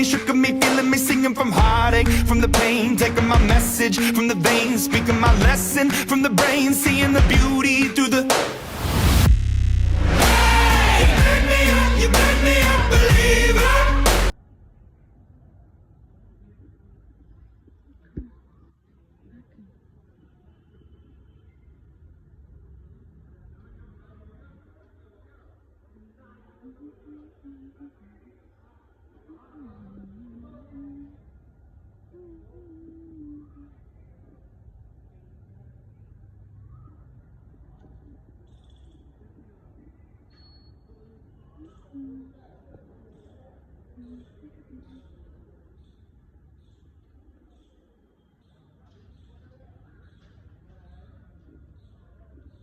me, shook of me, feeling me, singing from heartache, from the pain, taking my message from the veins, speaking my lesson from the brain, seeing the beauty through the. Hey, you made me a believer.